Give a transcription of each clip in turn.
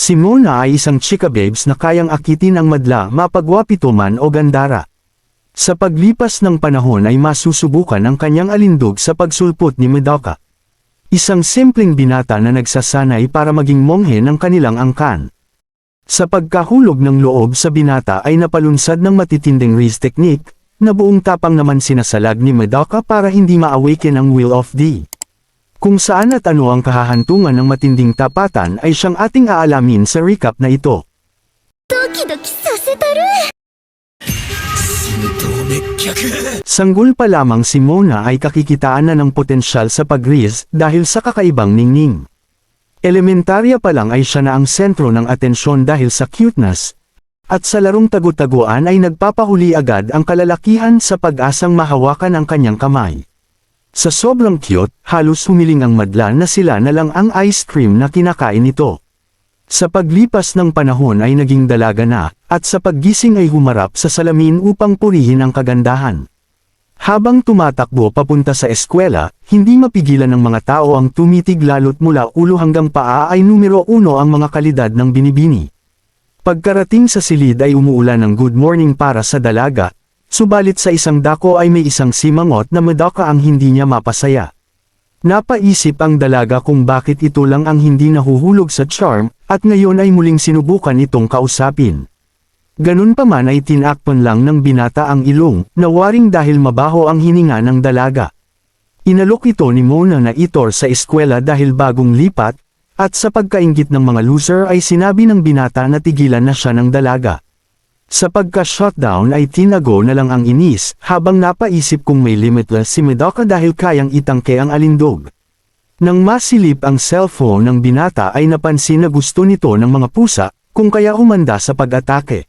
Si Mona ay isang chika babes na kayang akitin ang madla mapagwapito man o gandara. Sa paglipas ng panahon ay masusubukan ang kanyang alindog sa pagsulpot ni Madoka. Isang simpleng binata na nagsasanay para maging monghe ng kanilang angkan. Sa pagkahulog ng loob sa binata ay napalunsad ng matitinding raise technique, na buong tapang naman sinasalag ni Madoka para hindi ma-awaken ang Will of D. Kung saan at ano ang kahahantungan ng matinding tapatan ay siyang ating aalamin sa recap na ito. Sanggol pa lamang si Mona ay kakikitaan na ng potensyal sa pag-raise dahil sa kakaibang ningning. Elementarya pa lang ay siya na ang sentro ng atensyon dahil sa cuteness, at sa larong tagu-taguan ay nagpapahuli agad ang kalalakihan sa pag-asang mahawakan ang kanyang kamay. Sa sobrang cute, halos humiling ang madla na sila na lang ang ice cream na kinakain nito. Sa paglipas ng panahon ay naging dalaga na, at sa paggising ay humarap sa salamin upang purihin ang kagandahan. Habang tumatakbo papunta sa eskwela, hindi mapigilan ng mga tao ang tumitig lalo't mula ulo hanggang paa ay numero 1 ang mga kalidad ng binibini. Pagkarating sa silid ay umuulan ng good morning para sa dalaga, subalit sa isang dako ay may isang simangot na Madoka ang hindi niya mapasaya. Napaisip ang dalaga kung bakit ito lang ang hindi nahuhulog sa charm, at ngayon ay muling sinubukan itong kausapin. Ganun pa man ay tinakpan lang ng binata ang ilong, na waring dahil mabaho ang hininga ng dalaga. Inalok ito ni Mona na itor sa eskwela dahil bagong lipat, at sa pagkainggit ng mga loser ay sinabi ng binata na tigilan na siya ng dalaga. Sa pagka-shutdown ay tinago na lang ang inis, habang napaisip kung may limitless si Madoka dahil kayang itangke ang alindog. Nang masilip ang cellphone ng binata ay napansin na gusto nito ng mga pusa, kung kaya humanda sa pag-atake.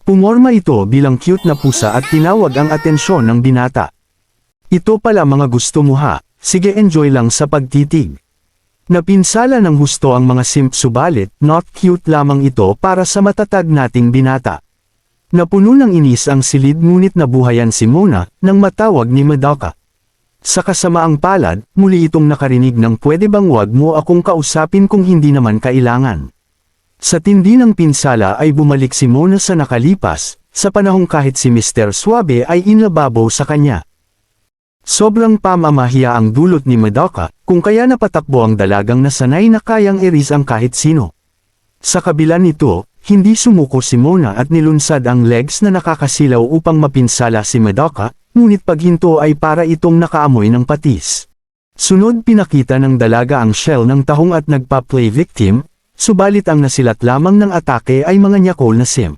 Pumorma ito bilang cute na pusa at tinawag ang atensyon ng binata. Ito pala mga gusto mo ha, sige enjoy lang sa pagtitig. Napinsala ng husto ang mga simp subalit not cute lamang ito para sa matatag nating binata. Napuno ng inis ang silid ngunit nabuhayan si Mona nang matawag ni Madoka. Sa kasamaang palad, muli itong nakarinig ng pwede bang wag mo akong kausapin kung hindi naman kailangan. Sa tindi ng pinsala ay bumalik si Mona sa nakalipas, sa panahong kahit si Mr. Suabe ay inlababaw sa kanya. Sobrang pamamahiya ang dulot ni Madoka, kung kaya napatakbo ang dalagang nasanay na kayang i-raise ang kahit sino. Sa kabila nito, hindi sumuko si Mona at nilunsad ang legs na nakakasilaw upang mapinsala si Madoka, ngunit paghinto ay para itong nakaamoy ng patis. Sunod pinakita ng dalaga ang shell ng tahong at nagpa-play victim, subalit ang nasilat lamang ng atake ay mga nyakol na simp.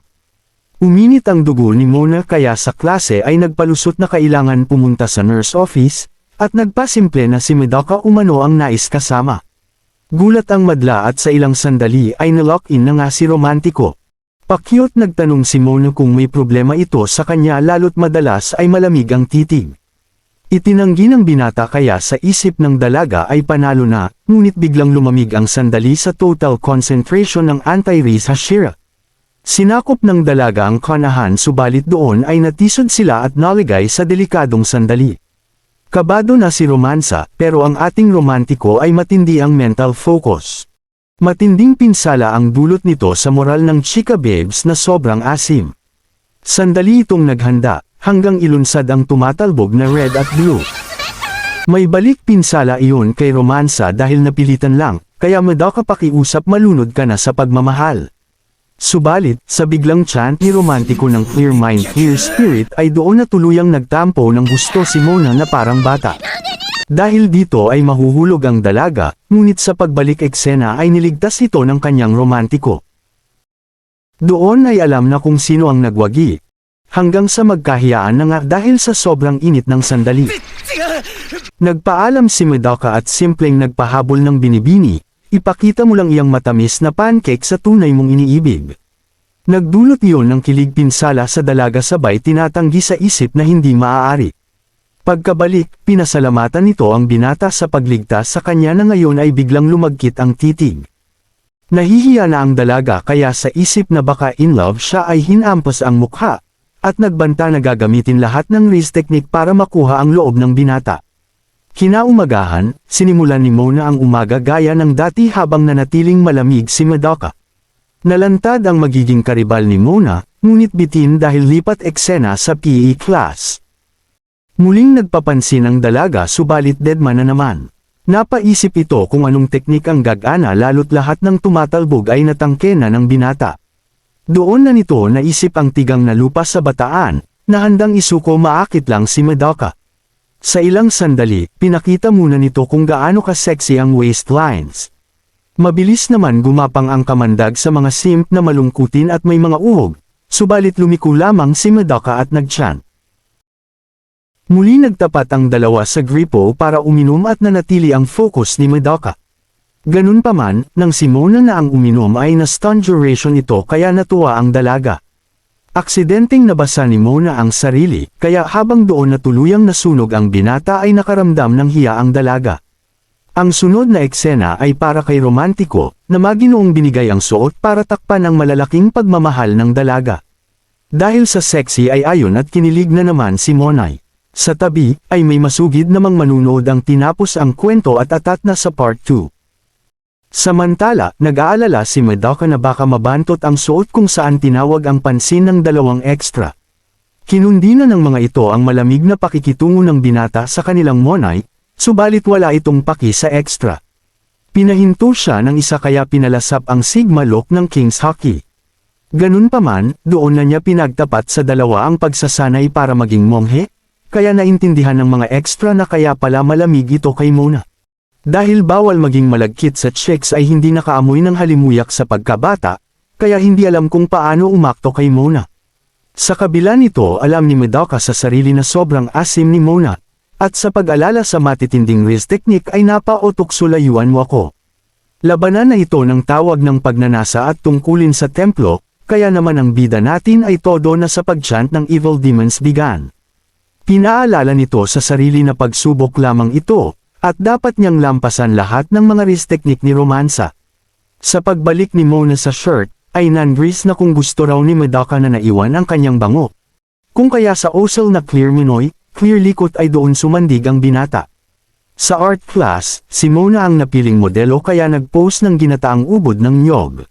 Uminit ang dugo ni Mona kaya sa klase ay nagpalusot na kailangan pumunta sa nurse office, at nagpasimple na si Madoka umano ang nais kasama. Gulat ang madla at sa ilang sandali ay nalock-in na nga si Romantiko. Pakyot nagtanong si Mona kung may problema ito sa kanya lalo't madalas ay malamig ang titig. Itinanggi ng binata kaya sa isip ng dalaga ay panalo na, ngunit biglang lumamig ang sandali sa total concentration ng anti-raise Hashira. Sinakop ng dalaga ang kanahan subalit doon ay natisod sila at naligay sa delikadong sandali. Kabado na si Romansa pero ang ating romantiko ay matindi ang mental focus. Matinding pinsala ang dulot nito sa moral ng chika babes na sobrang asim. Sandali itong naghanda, hanggang ilunsad ang tumatalbog na red at blue. May balik pinsala iyon kay Romansa dahil napilitan lang, kaya Madoka pakiusap malunod ka na sa pagmamahal. Subalit, sa biglang chant ni Romantiko ng Clear Mind Clear Spirit ay doon na tuluyang nagtampo ng gusto si Mona na parang bata. Dahil dito ay mahuhulog ang dalaga, ngunit sa pagbalik eksena ay niligtas ito ng kanyang romantiko. Doon ay alam na kung sino ang nagwagi. Hanggang sa magkahiyaan na nga dahil sa sobrang init ng sandali. Nagpaalam si Madoka at simpleng nagpahabol ng binibini. Ipakita mo lang iyang matamis na pancake sa tunay mong iniibig. Nagdulot iyon ng kilig pinsala sa dalaga sabay tinatanggi sa isip na hindi maaari. Pagkabalik, pinasalamatan nito ang binata sa pagligtas sa kanya na ngayon ay biglang lumagkit ang titig. Nahihiya na ang dalaga kaya sa isip na baka in love siya ay hinampas ang mukha, at nagbanta na gagamitin lahat ng raise technique para makuha ang loob ng binata. Kinaumagahan, sinimulan ni Mona ang umaga gaya ng dati habang nanatiling malamig si Madoka. Nalantad ang magiging karibal ni Mona, ngunit bitin dahil lipat eksena sa PE class. Muling nagpapansin ang dalaga subalit deadman na naman. Napaisip ito kung anong teknik ang gagana lalo't lahat ng tumatalbog ay natangke na ng binata. Doon na nito naisip ang tigang na lupa sa bataan, na handang isuko maakit lang si Madoka. Sa ilang sandali, pinakita muna nito kung gaano ka-sexy ang waistlines. Mabilis naman gumapang ang kamandag sa mga simp na malungkutin at may mga uhog, subalit lumiko lamang si Madoka at nagtiyan. Muli nagtapat ang dalawa sa gripo para uminom at nanatili ang focus ni Madoka. Ganun pa man, nang si Mona na ang uminom ay na-stun duration ito kaya natuwa ang dalaga. Aksidenteng nabasa ni Mona ang sarili, kaya habang doon na tuluyang nasunog ang binata ay nakaramdam ng hiya ang dalaga. Ang sunod na eksena ay para kay romantiko, na maginoong binigay ang suot para takpan ang malalaking pagmamahal ng dalaga. Dahil sa sexy ay ayon at kinilig na naman si Monay. Sa tabi, ay may masugid namang manunood ang tinapos ang kwento at atat na sa part 2. Samantala, nag-aalala si Madoka na baka mabantot ang suot kung saan tinawag ang pansin ng dalawang extra. Kinundina ng mga ito ang malamig na pakikitungo ng binata sa kanilang Monay, subalit wala itong paki sa extra. Pinahinto siya ng isa kaya pinalasap ang Sigma look ng King's Hockey. Ganun pa man, doon na niya pinagtapat sa dalawa ang pagsasanay para maging monghe, kaya naintindihan ng mga extra na kaya pala malamig ito kay Mona. Dahil bawal maging malagkit sa chicks ay hindi nakaamoy ng halimuyak sa pagkabata, kaya hindi alam kung paano umakto kay Mona. Sa kabila nito alam ni Madoka sa sarili na sobrang asim ni Mona, at sa pag-alala sa matitinding wrist technique ay napautok sulayuan mo ako. Labanan na ito ng tawag ng pagnanasa at tungkulin sa templo, kaya naman ang bida natin ay todo na sa pag-chant ng evil demons began. Pinaalala nito sa sarili na pagsubok lamang ito, at dapat niyang lampasan lahat ng mga wrist technique ni Romansa. Sa pagbalik ni Mona sa shirt, ay nangris na kung gusto raw ni Madoka na naiwan ang kanyang bango. Kung kaya sa osel na clear minoy, clear likot ay doon sumandig ang binata. Sa art class, si Mona ang napiling modelo kaya nag-post ng ginataang ubod ng nyog.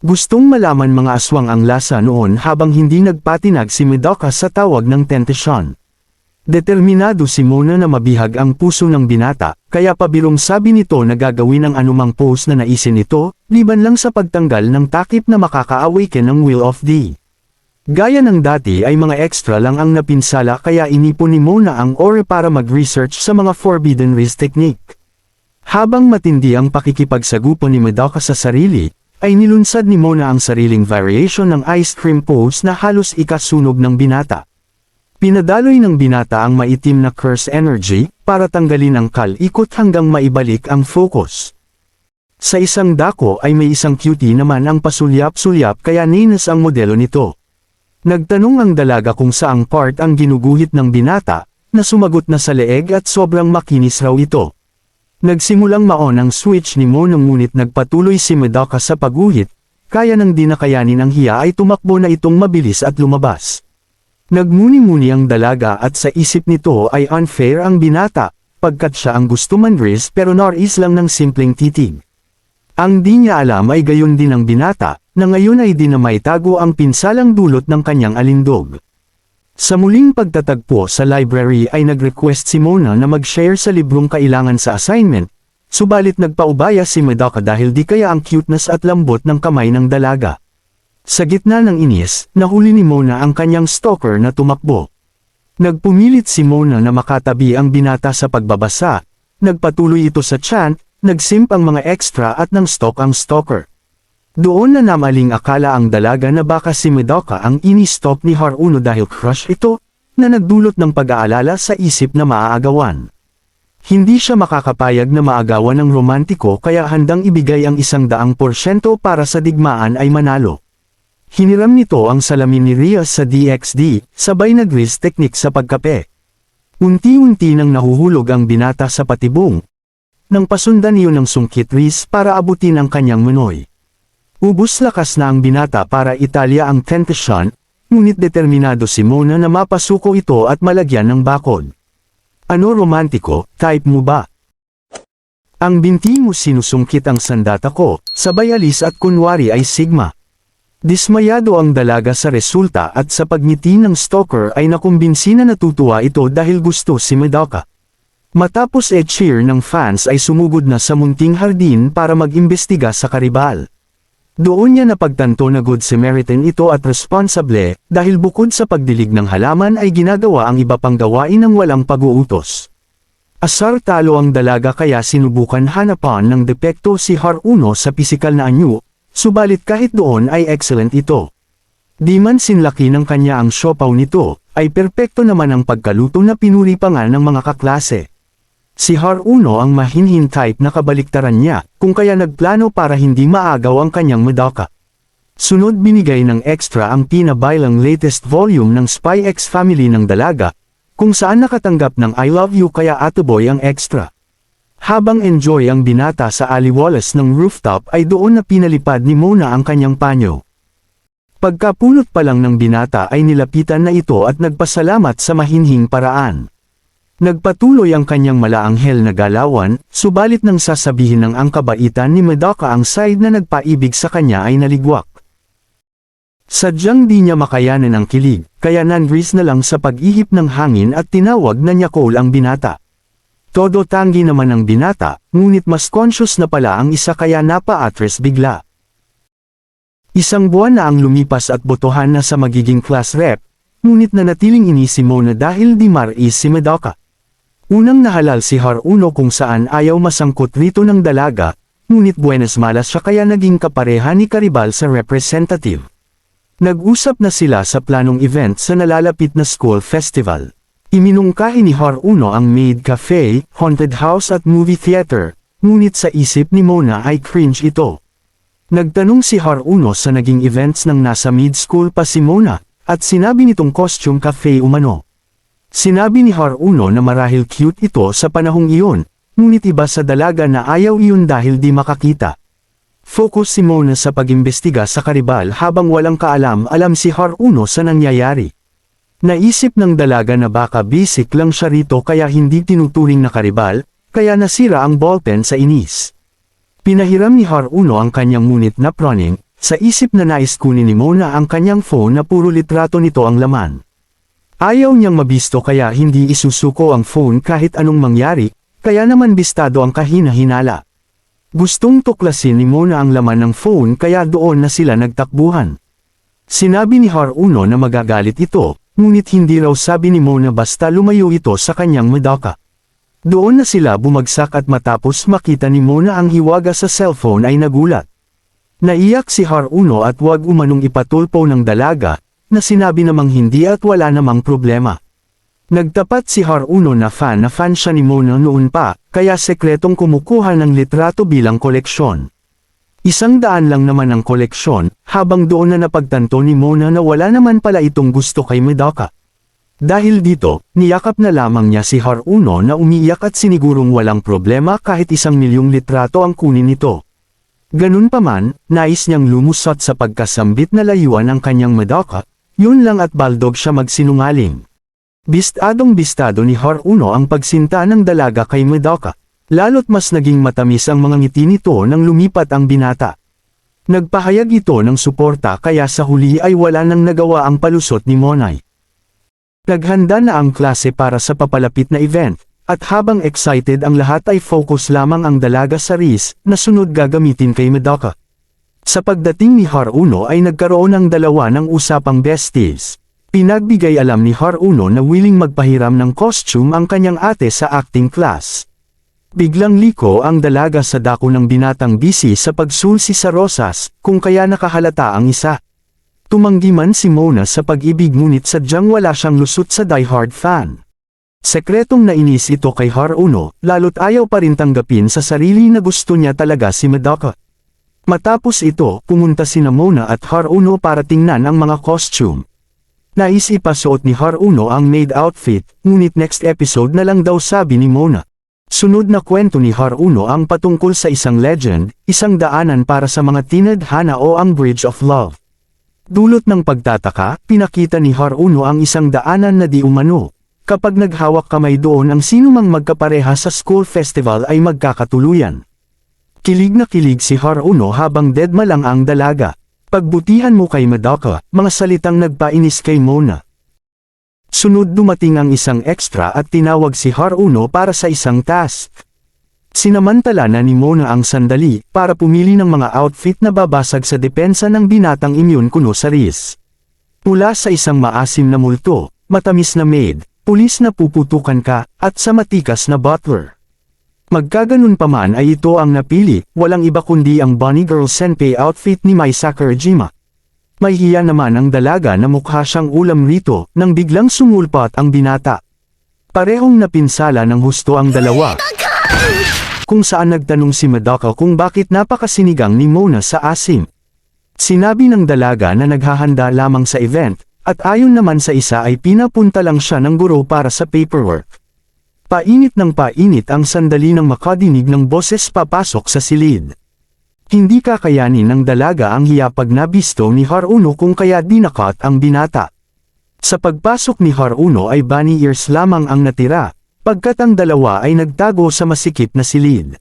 Gustong malaman mga aswang ang lasa noon habang hindi nagpatinag si Madoka sa tawag ng tentasyon. Determinado si Mona na mabihag ang puso ng binata, kaya pabirong sabi nito na gagawin ang anumang pose na naisin ito, liban lang sa pagtanggal ng takip na makaka-awaken ng Will of the. Gaya ng dati ay mga extra lang ang napinsala kaya inipon ni Mona ang ore para mag-research sa mga forbidden wrist technique. Habang matindi ang pakikipagsagupon ni Madoka sa sarili, ay nilunsad ni Mona ang sariling variation ng ice cream pose na halos ikasunog ng binata. Pinadaloy ng binata ang maitim na curse energy, para tanggalin ang kal-ikot hanggang maibalik ang focus. Sa isang dako ay may isang cutie naman ang pasulyap-sulyap kaya ninas ang modelo nito. Nagtanong ang dalaga kung saang part ang ginuguhit ng binata, na sumagot na sa leeg at sobrang makinis raw ito. Nagsimulang maon ang switch ni Mona ngunit nagpatuloy si Madoka sa pagguhit, kaya nang di nakayanin ang hiya ay tumakbo na itong mabilis at lumabas. Nagmuni-muni ang dalaga at sa isip nito ay unfair ang binata, pagkat siya ang gusto manris pero nais lang ng simpleng titig. Ang di niya alam ay gayon din ang binata, na ngayon ay di na maitago ang pinsalang dulot ng kanyang alindog. Sa muling pagtatagpo sa library ay nag-request si Mona na mag-share sa librong kailangan sa assignment, subalit nagpaubaya si Madoka dahil di kaya ang cuteness at lambot ng kamay ng dalaga. Sa gitna ng inis, nahuli ni Mona ang kanyang stalker na tumakbo. Nagpumilit si Mona na makatabi ang binata sa pagbabasa, nagpatuloy ito sa chant, nagsimp ang mga extra at nang stalk ang stalker. Doon na namaling akala ang dalaga na baka si Madoka ang ini-stalk ni Haruno dahil crush ito, na nagdulot ng pag-aalala sa isip na maaagawan. Hindi siya makakapayag na maagawan ng romantiko kaya handang ibigay ang 100% para sa digmaan ay manalo. Hiniram nito ang salamin ni Rias sa DXD, sabay nag-wrist technique sa pagkape. Unti-unti nang nahuhulog ang binata sa patibong. Nang pasundan iyon ng sungkit wrist para abutin ang kanyang manoy. Ubus lakas na ang binata para italya ang tentasyon, ngunit determinado si Mona na mapasuko ito at malagyan ng bakod. Ano romantiko, type mo ba? Ang binti mo sinusungkit ang sandata ko, sabay alis at kunwari ay sigma. Dismayado ang dalaga sa resulta at sa pagngiti ng stalker ay nakumbinsi na natutuwa ito dahil gusto si Madoka. Matapos cheer ng fans ay sumugod na sa munting hardin para mag-imbestiga sa karibal. Doon niya napagtanto na good Samaritan ito at responsable, dahil bukod sa pagdilig ng halaman ay ginagawa ang iba pang gawain ng walang pag-uutos. Asar talo ang dalaga kaya sinubukan hanapan ng depekto si Haruno sa pisikal na anyo, subalit kahit doon ay excellent ito. Di man sinlaki ng kanya ang siopaw nito, ay perpekto naman ang pagkaluto na pinuri pa nga ng mga kaklase. Si Haruno ang mahinhin type na kabaliktaran niya, kung kaya nagplano para hindi maagaw ang kanyang Madoka. Sunod binigay ng extra ang pinabaylang latest volume ng Spy X Family ng dalaga, kung saan nakatanggap ng I love you kaya atuboy ang extra. Habang enjoy ang binata sa aliwalas ng rooftop ay doon na pinalipad ni Mona ang kanyang panyo. Pagkapulot pa lang ng binata ay nilapitan na ito at nagpasalamat sa mahinhing paraan. Nagpatuloy ang kanyang malaanghel na galawan, subalit nang sasabihin ng ang kabaitan ni Madoka ang side na nagpaibig sa kanya ay naligwak. Sadyang di niya makayanan ang kilig, kaya nandris na lang sa pag-ihip ng hangin at tinawag na niya Cole ang binata. Todo tanggi naman ang binata, ngunit mas conscious na pala ang isa kaya napa-atres bigla. Isang buwan na ang lumipas at botohan na sa magiging class rep, ngunit nanatiling ini si Mona dahil di marais si Madoka. Unang nahalal si Haruno kung saan ayaw masangkot rito ng dalaga, ngunit buenas malas siya kaya naging kapareha ni Karibal sa representative. Nag-usap na sila sa planong event sa nalalapit na school festival. Iminungkahi ni Haruno ang maid cafe, haunted house at movie theater, ngunit sa isip ni Mona ay cringe ito. Nagtanong si Haruno sa naging events ng nasa mid-school pa si Mona, at sinabi nitong costume cafe umano. Sinabi ni Haruno na marahil cute ito sa panahong iyon, ngunit iba sa dalaga na ayaw iyon dahil di makakita. Focus si Mona sa pag-imbestiga sa karibal habang walang kaalam-alam si Haruno sa nangyayari. Naisip ng dalaga na baka basic lang siya rito kaya hindi tinuturing na karibal, kaya nasira ang ballpen sa inis. Pinahiram ni Haruno ang kanyang ngunit na proning, sa isip na nais kunin ni Mona ang kanyang phone na puro litrato nito ang laman. Ayaw niyang mabisto kaya hindi isusuko ang phone kahit anong mangyari, kaya naman bistado ang kahina-hinala. Gustong tuklasin ni Mona ang laman ng phone kaya doon na sila nagtakbuhan. Sinabi ni Haruno na magagalit ito, ngunit hindi raw sabi ni Mona basta lumayo ito sa kanyang Madoka. Doon na sila bumagsak at matapos makita ni Mona ang hiwaga sa cellphone ay nagulat. Naiyak si Haruno at wag umanong ipatulpo ng dalaga, na sinabi namang hindi at wala namang problema. Nagtapat si Haruno na fan siya ni Mona noon pa, kaya sekretong kumukuha ng litrato bilang koleksyon. 100 lang naman ang koleksyon, habang doon na napagtanto ni Mona na wala naman pala itong gusto kay Madoka. Dahil dito, niyakap na lamang niya si Haruno na umiiyak at sinigurong walang problema kahit 1,000,000 litrato ang kunin nito. Ganun pa man, nais niyang lumusot sa pagkasambit na layuan ang kanyang Madoka, yun lang at baldog siya magsinungaling. Bistadong-bistado ni Haruno ang pagsinta ng dalaga kay Madoka, lalo't mas naging matamis ang mga ngiti nito nang lumipat ang binata. Nagpahayag ito ng suporta kaya sa huli ay wala nang nagawa ang palusot ni Monay. Naghanda na ang klase para sa papalapit na event, at habang excited ang lahat ay focus lamang ang dalaga sa wrist na sunod gagamitin kay Madoka. Sa pagdating ni Haruno ay nagkaroon ng dalawa ng usapang besties. Pinagbigay alam ni Haruno na willing magpahiram ng costume ang kanyang ate sa acting class. Biglang liko ang dalaga sa dako ng binatang busy sa pagsulsi sa rosas, kung kaya nakahalata ang isa. Tumanggi man si Mona sa pag-ibig ngunit sadyang wala siyang lusot sa diehard fan. Sekretong nainis ito kay Haruno, lalo't ayaw pa rin tanggapin sa sarili na gusto niya talaga si Madoka. Matapos ito, pumunta sina Mona at Haruno para tingnan ang mga costume. Nais ipasuot ni Haruno ang maid outfit, ngunit next episode na lang daw sabi ni Mona. Sunod na kwento ni Haruno ang patungkol sa isang legend, isang daanan para sa mga tinadhana o ang Bridge of Love. Dulot ng pagtataka, pinakita ni Haruno ang isang daanan na di umano, kapag naghawak kamay doon ang sinumang magkapareha sa school festival ay magkakatuluyan. Kilig na kilig si Haruno habang deadma lang ang dalaga. Pagbutihan mo kay Madoka, mga salitang nagpainis kay Mona. Sunod dumating ang isang extra at tinawag si Haruno para sa isang task. Sinamantala na ni Mona ang sandali para pumili ng mga outfit na babasag sa depensa ng binatang immune kuno sa Riz. Mula sa isang maasim na multo, matamis na maid, pulis na puputukan ka, at sa matikas na butler. Magkaganon pa man ay ito ang napili, walang iba kundi ang Bunny Girl Senpai outfit ni Mai Sakurajima. May hiya naman ang dalaga na mukha siyang ulam rito nang biglang sumulpat ang binata. Parehong napinsala ng husto ang dalawa. Kung saan nagtanong si Madoka kung bakit napakasinigang ni Mona sa asim. Sinabi ng dalaga na naghahanda lamang sa event, at ayon naman sa isa ay pinapunta lang siya ng guro para sa paperwork. Painit ng painit ang sandali ng makadinig ng boses papasok sa silid. Hindi kakayanin ng dalaga ang hiya pag nabisto ni Haruno kung kaya dinakat ang binata. Sa pagpasok ni Haruno ay bunny ears lamang ang natira, pagkat ang dalawa ay nagtago sa masikip na silid.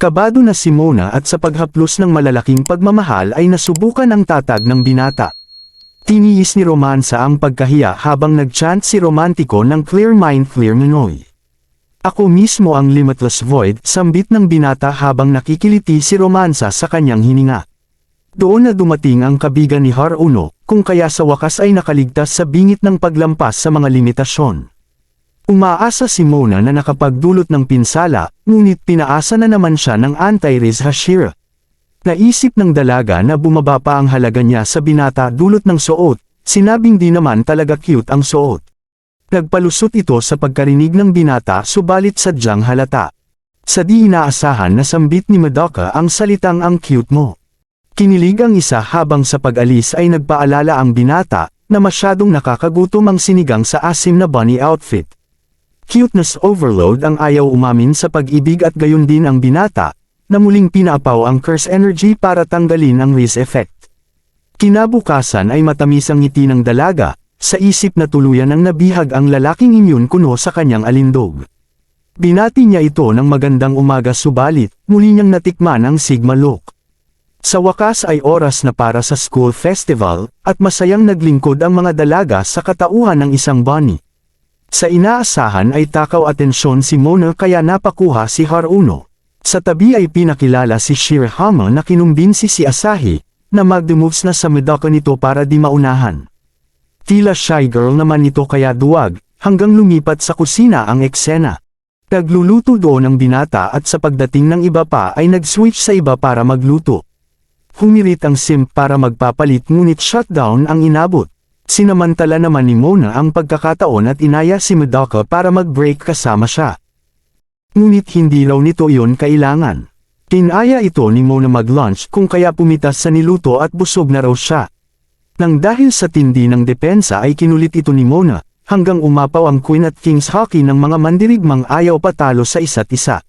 Kabado na si Mona at sa paghaplos ng malalaking pagmamahal ay nasubukan ang tatag ng binata. Tiniis ni Romansa ang pagkahiya habang nagchant si Romantiko ng Clear Mind Clear Minoy. Ako mismo ang limitless void, sambit ng binata habang nakikiliti si Romansa sa kanyang hininga. Doon na dumating ang kabigan ni Haruno, kung kaya sa wakas ay nakaligtas sa bingit ng paglampas sa mga limitasyon. Umaasa si Mona na nakapagdulot ng pinsala, ngunit pinaasa na naman siya ng anti-Riz Hashira. Naisip ng dalaga na bumaba pa ang halaga niya sa binata dulot ng suot, sinabing di naman talaga cute ang suot. Nagpalusot ito sa pagkarinig ng binata subalit sadyang halata. Sa di inaasahan na sambit ni Madoka ang salitang ang cute mo. Kinilig ang isa habang sa pag-alis ay nagpaalala ang binata na masyadong nakakagutom ang sinigang sa asim na bunny outfit. Cuteness overload ang ayaw umamin sa pag-ibig at gayon din ang binata, na muling pinaapaw ang curse energy para tanggalin ang Riz effect. Kinabukasan ay matamis ang ngiti ng dalaga, sa isip na tuluyan ang nabihag ang lalaking immune kuno sa kanyang alindog. Binati niya ito ng magandang umaga subalit, muli niyang natikman ang Sigma look. Sa wakas ay oras na para sa school festival, at masayang naglingkod ang mga dalaga sa katauhan ng isang bunny. Sa inaasahan ay takaw atensyon si Mona kaya napakuha si Haruno. Sa tabi ay pinakilala si Shirahama na kinumbinsi si Asahi, na mag-moves na sa Madoka nito para di maunahan. Tila shy girl naman ito kaya duwag, hanggang lumipat sa kusina ang eksena. Nagluluto doon ang binata at sa pagdating ng iba pa ay nag-switch sa iba para magluto. Humirit ang simp para magpapalit ngunit shutdown ang inabot. Sinamantala naman ni Mona ang pagkakataon at inaya si Madoka para mag-break kasama siya. Ngunit hindi raw nito iyon kailangan. Tinaya ito ni Mona mag-lunch kung kaya pumitas sa niluto at busog na raw siya. Nang dahil sa tindi ng depensa ay kinulit ito ni Mona, hanggang umapaw ang Queen at King's hockey ng mga mandirigmang ayaw patalo sa isa't isa.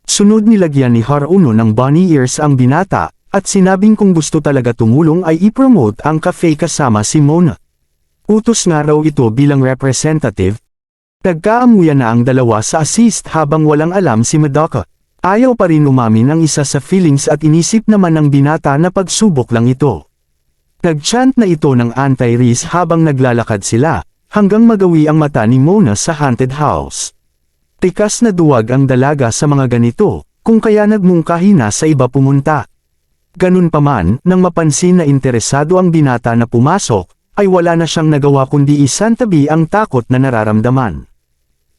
Sunod nilagyan ni Haruno ng bunny ears ang binata, at sinabing kung gusto talaga tumulong ay i-promote ang cafe kasama si Mona. Utos nga raw ito bilang representative. Nagkaamuyan na ang dalawa sa assist habang walang alam si Madoka. Ayaw pa rin umamin ang isa sa feelings at inisip naman ng binata na pagsubok lang ito. Nagchant na ito ng anti-Riz habang naglalakad sila, hanggang magawi ang mata ni Mona sa haunted house. Tikas na duwag ang dalaga sa mga ganito, kung kaya nagmungkahi na sa iba pumunta. Ganun pa man, nang mapansin na interesado ang binata na pumasok, ay wala na siyang nagawa kundi isantabi ang takot na nararamdaman.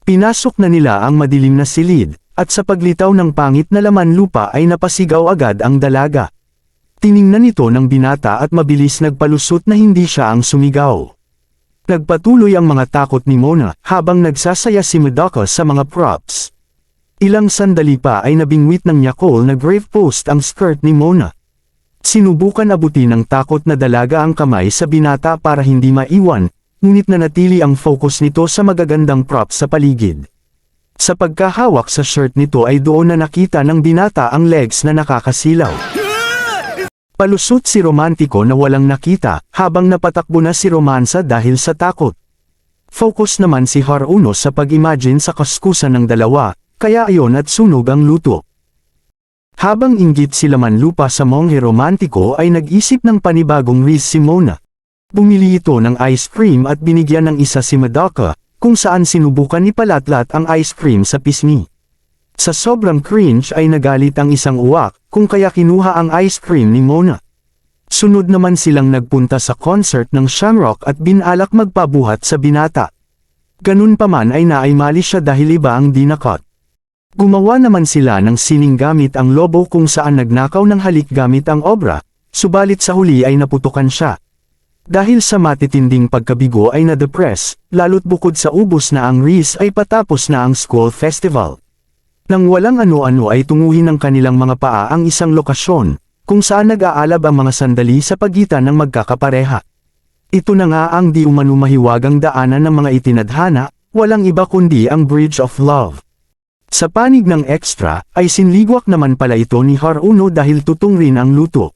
Pinasok na nila ang madilim na silid, at sa paglitaw ng pangit na laman lupa ay napasigaw agad ang dalaga. Tiningnan ito ng binata at mabilis nagpalusot na hindi siya ang sumigaw. Nagpatuloy ang mga takot ni Mona habang nagsasaya si Madoka sa mga props. Ilang sandali pa ay nabingwit ng Yakol na grave post ang skirt ni Mona. Sinubukan abutin ng takot na dalaga ang kamay sa binata para hindi maiwan, ngunit nanatili ang focus nito sa magagandang props sa paligid. Sa pagkahawak sa shirt nito ay doon na nakita ng binata ang legs na nakakasilaw. Palusot si Romantiko na walang nakita, habang napatakbo na si Romansa dahil sa takot. Focus naman si Haruno sa pag-imagine sa kaskusan ng dalawa, kaya ayon at sunog ang luto. Habang inggit sila Manlupa sa monghe romantiko ay nag-isip ng panibagong riz si Mona. Bumili ito ng ice cream at binigyan ng isa si Madoka, kung saan sinubukan ni Palatlat ang ice cream sa pisngi. Sa sobrang cringe ay nagalit ang isang uwak, kung kaya kinuha ang ice cream ni Mona. Sunod naman silang nagpunta sa concert ng Shamrock at binalak magpabuhat sa binata. Ganun pa man ay naaimali siya dahil iba ang dinakot. Gumawa naman sila ng sining gamit ang lobo kung saan nagnakaw ng halik gamit ang obra, subalit sa huli ay naputukan siya. Dahil sa matitinding pagkabigo ay na-depress, lalo't bukod sa ubos na ang Riz ay patapos na ang school festival. Nang walang ano-ano ay tunguhin ng kanilang mga paa ang isang lokasyon, kung saan nag-aalab ang mga sandali sa pagitan ng magkakapareha. Ito na nga ang di umano mahiwagang daanan ng mga itinadhana, walang iba kundi ang Bridge of Love. Sa panig ng extra, ay sinligwak naman pala ito ni Haruno dahil tutong rin ang luto.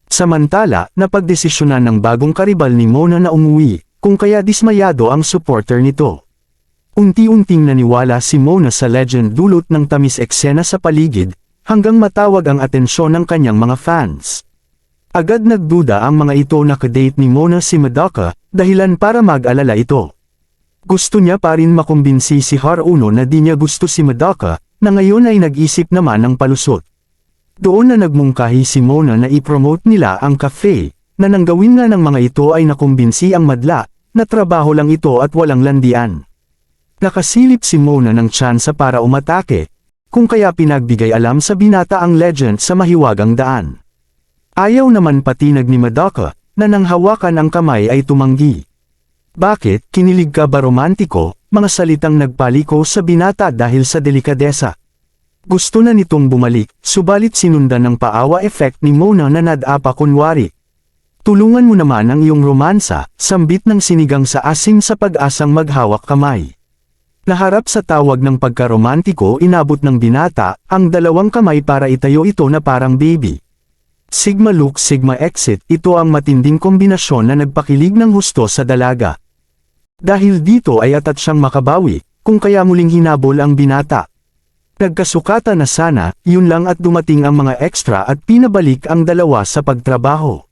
Samantala, napagdesisyonan ng bagong karibal ni Mona na umuwi, kung kaya dismayado ang supporter nito. Unti-unting naniwala si Mona sa legend dulot ng tamis eksena sa paligid, hanggang matawag ang atensyon ng kanyang mga fans. Agad nagduda ang mga ito na kadate ni Mona si Madoka, dahilan para mag-alala ito. Gusto niya pa rin makumbinsi si Haruno na di niya gusto si Madoka, na ngayon ay nag-isip naman ng palusot. Doon na nagmungkahi si Mona na i-promote nila ang cafe, na nang gawin nga ng mga ito ay nakumbinsi ang madla, na trabaho lang ito at walang landian. Nakasilip si Mona ng tsansa para umatake, kung kaya pinagbigay alam sa binata ang legend sa mahiwagang daan. Ayaw naman patinag ni Madoka, na nang hawakan ang kamay ay tumanggi. Bakit, kinilig ka ba romantiko, mga salitang nagpaliko sa binata dahil sa delikadesa. Gusto na nitong bumalik, subalit sinundan ng paawa effect ni Mona na nadapa kunwari. Tulungan mo naman ang iyong romansa, sambit ng sinigang sa asim sa pag-asang maghawak kamay. Naharap sa tawag ng pagkaromantiko inabot ng binata, ang dalawang kamay para itayo ito na parang baby. Sigma look sigma exit, ito ang matinding kombinasyon na nagpakilig ng husto sa dalaga. Dahil dito ay atat siyang makabawi, kung kaya muling hinabol ang binata. Nagkasukatan na sana, yun lang at dumating ang mga extra at pinabalik ang dalawa sa pagtrabaho.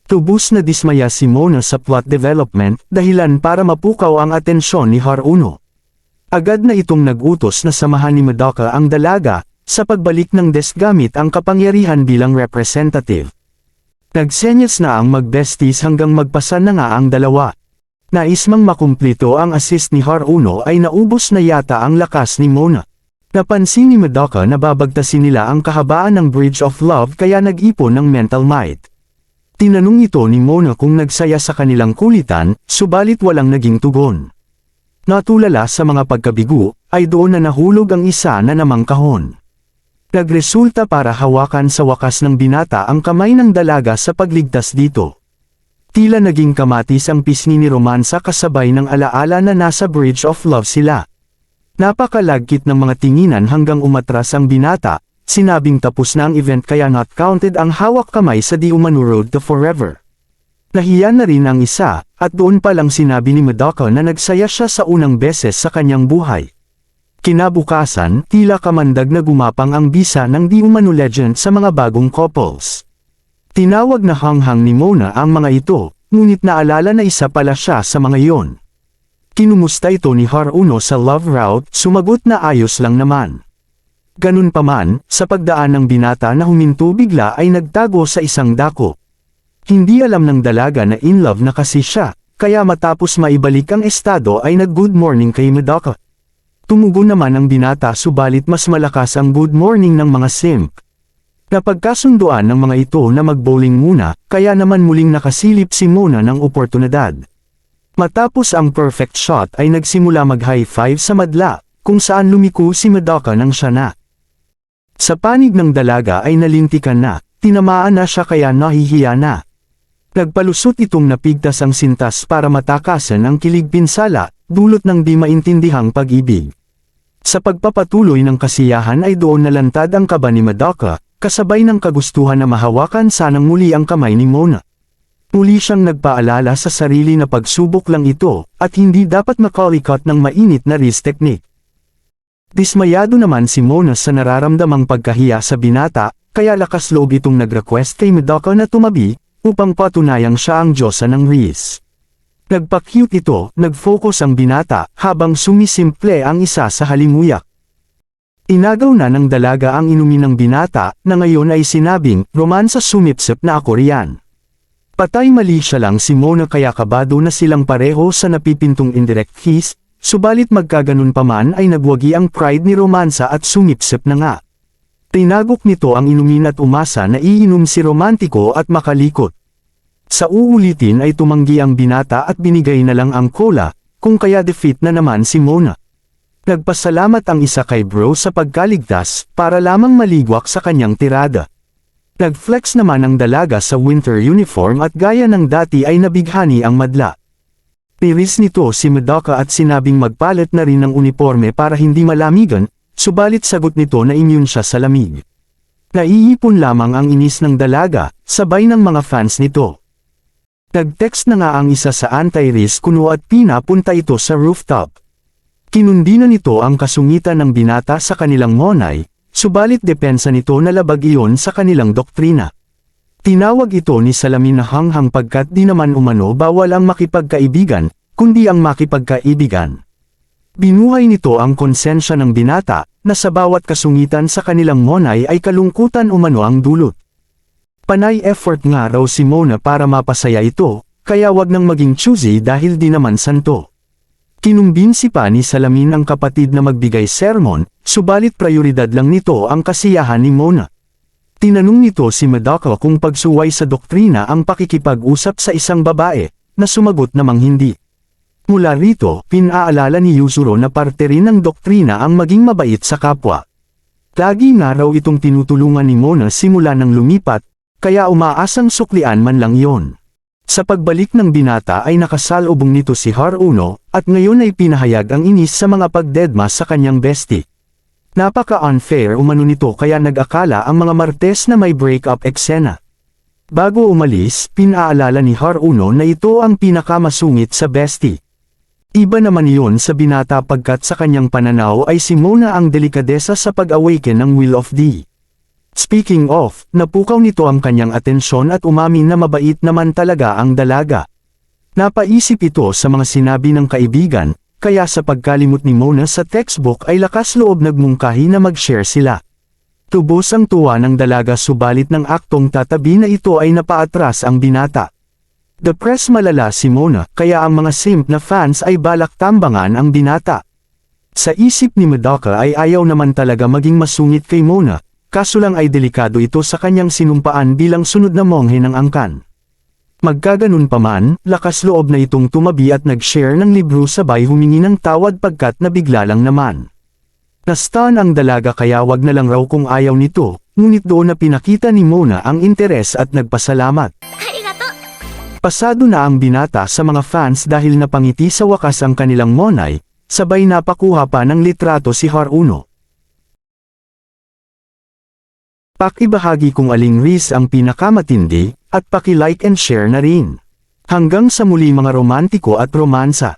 Tubos na dismaya si Mona sa plot development, dahilan para mapukaw ang atensyon ni Haruno. Agad na itong nag-utos na samahan ni Madoka ang dalaga, sa pagbalik ng desk gamit ang kapangyarihan bilang representative. Nagsenyas na ang mag-besties hanggang magpasan na nga ang dalawa. Nais mang makumplito ang assist ni Haruno ay naubos na yata ang lakas ni Mona. Napansin ni Madoka na babagtasin nila ang kahabaan ng Bridge of Love kaya nag-ipon ng mental might. Tinanong ito ni Mona kung nagsaya sa kanilang kulitan, subalit walang naging tugon. Natulala sa mga pagkabigo, ay doon na nahulog ang isa na namang kahon. Nagresulta para hawakan sa wakas ng binata ang kamay ng dalaga sa pagligtas dito. Tila naging kamatis ang pisngi ni romansa kasabay ng alaala na nasa Bridge of Love sila. Napakalagkit ng mga tinginan hanggang umatras ang binata, sinabing tapos na ang event kaya not counted ang hawak kamay sa di umano road to forever. Nahiya na rin ang isa, at doon pa lang sinabi ni Madoka na nagsaya siya sa unang beses sa kanyang buhay. Kinabukasan, tila kamandag na gumapang ang bisa ng di umano legend sa mga bagong couples. Tinawag na hanghang ni Mona ang mga ito, ngunit naalala na isa pala siya sa mga iyon. Kinumusta ito ni Haruno sa love route, sumagot na ayos lang naman. Ganun pa man, sa pagdaan ng binata na huminto bigla ay nagtago sa isang dako. Hindi alam ng dalaga na in love na kasi siya, kaya matapos maibalik ang estado ay nag-good morning kay Madoka. Tumugon naman ang binata subalit mas malakas ang good morning ng mga simp. Napagkasunduan ng mga ito na mag-bowling muna, kaya naman muling nakasilip si Mona ng oportunidad. Matapos ang perfect shot ay nagsimula mag-high five sa madla, kung saan lumiko si Madoka ng siya na. Sa panig ng dalaga ay nalintikan na, tinamaan na siya kaya nahihiya na. Nagpalusot itong napigtas ang sintas para matakasan ang kilig pinsala, dulot ng di maintindihang pag-ibig. Sa pagpapatuloy ng kasiyahan ay doon nalantad ang kaba ni Madoka, kasabay ng kagustuhan na mahawakan sanang muli ang kamay ni Mona. Muli siyang nagpaalala sa sarili na pagsubok lang ito, at hindi dapat makalikot ng mainit na wrist technique. Dismayado naman si Mona sa nararamdamang pagkahiya sa binata, kaya lakas loob itong nag-request kay Madoka na tumabi, upang patunayang siya ang diyosa ng wrist. Nagpa-cute ito, nag-focus ang binata, habang sumisimple ang isa sa halimuyak. Inagaw na ng dalaga ang inumin ng binata, na ngayon ay sinabing, romansa sumipsip na ako riyan. Patay mali siya lang si Mona kaya kabado na silang pareho sa napipintong indirect kiss, subalit magkaganon pa man ay nagwagi ang pride ni romansa at sumipsip na nga. Tinagok nito ang inumin at umasa na iinom si romantiko at makalikot. Sa uulitin ay tumanggi ang binata at binigay na lang ang cola, kung kaya defeat na naman si Mona. Nagpasalamat ang isa kay Bro sa pagkaligtas, para lamang maligwak sa kanyang tirada. Nag-flex naman ang dalaga sa winter uniform at gaya ng dati ay nabighani ang madla. Piris nito si Madoka at sinabing magpalit na rin ng uniforme para hindi malamigan, subalit sagot nito na immune siya sa lamig. Naiipon lamang ang inis ng dalaga, sabay ng mga fans nito. Nag-text na nga ang isa sa anti-risk kuno at pinapunta ito sa rooftop. Kinundi na nito ang kasungitan ng binata sa kanilang monay, subalit depensa nito na labag iyon sa kanilang doktrina. Tinawag ito ni Salamin na hanghang pagkat di naman umano bawal ang makipagkaibigan, kundi ang makipagkaibigan. Binuhay nito ang konsensya ng binata, na sa bawat kasungitan sa kanilang monay ay kalungkutan umano ang dulot. Panay effort nga raw si Mona para mapasaya ito, kaya wag nang maging choosy dahil di naman santo. Kinumbinsi pa ni Salamin ang kapatid na magbigay sermon, subalit prioridad lang nito ang kasiyahan ni Mona. Tinanong nito si Madoka kung pagsuway sa doktrina ang pakikipag-usap sa isang babae, na sumagot namang hindi. Mula rito, pinaalala ni Yuzuru na parte rin ng doktrina ang maging mabait sa kapwa. Lagi nga raw itong tinutulungan ni Mona simula ng lumipat, kaya umaasang suklian man lang yon. Sa pagbalik ng binata ay nakasalubong nito si Haruno, at ngayon ay pinahayag ang inis sa mga pagdedma sa kanyang bestie. Napaka-unfair umano nito kaya nag-akala ang mga Martes na may break-up eksena. Bago umalis, pinaalala ni Haruno na ito ang pinakamasungit sa bestie. Iba naman iyon sa binata pagkat sa kanyang pananaw ay si Mona ang delikadesa sa pag-awaken ng Will of D. Speaking of, napukaw nito ang kanyang atensyon at umamin na mabait naman talaga ang dalaga. Napaisip ito sa mga sinabi ng kaibigan, kaya sa pagkalimot ni Mona sa textbook ay lakas loob nagmungkahi na mag-share sila. Tubos ang tuwa ng dalaga subalit ng aktong tatabi na ito ay napaatras ang binata. Depressed malala si Mona, kaya ang mga simp na fans ay balak tambangan ang binata. Sa isip ni Madoka ay ayaw naman talaga maging masungit kay Mona, kaso lang ay delikado ito sa kanyang sinumpaan bilang sunod na monghe ng angkan. Magkaganon pa man, lakas loob na itong tumabi at nag-share ng libro sabay humingi ng tawad pagkat nabigla lang naman. Nastan ang dalaga kaya wag na lang raw kung ayaw nito, ngunit doon na pinakita ni Mona ang interes at nagpasalamat. Pasado na ang binata sa mga fans dahil napangiti sa wakas ang kanilang monay, sabay napakuha pa ng litrato si Haruno. Pakibahagi kung aling Riz ang pinakamatindi, at paki-like and share na rin. Hanggang sa muli mga romantiko at romansa.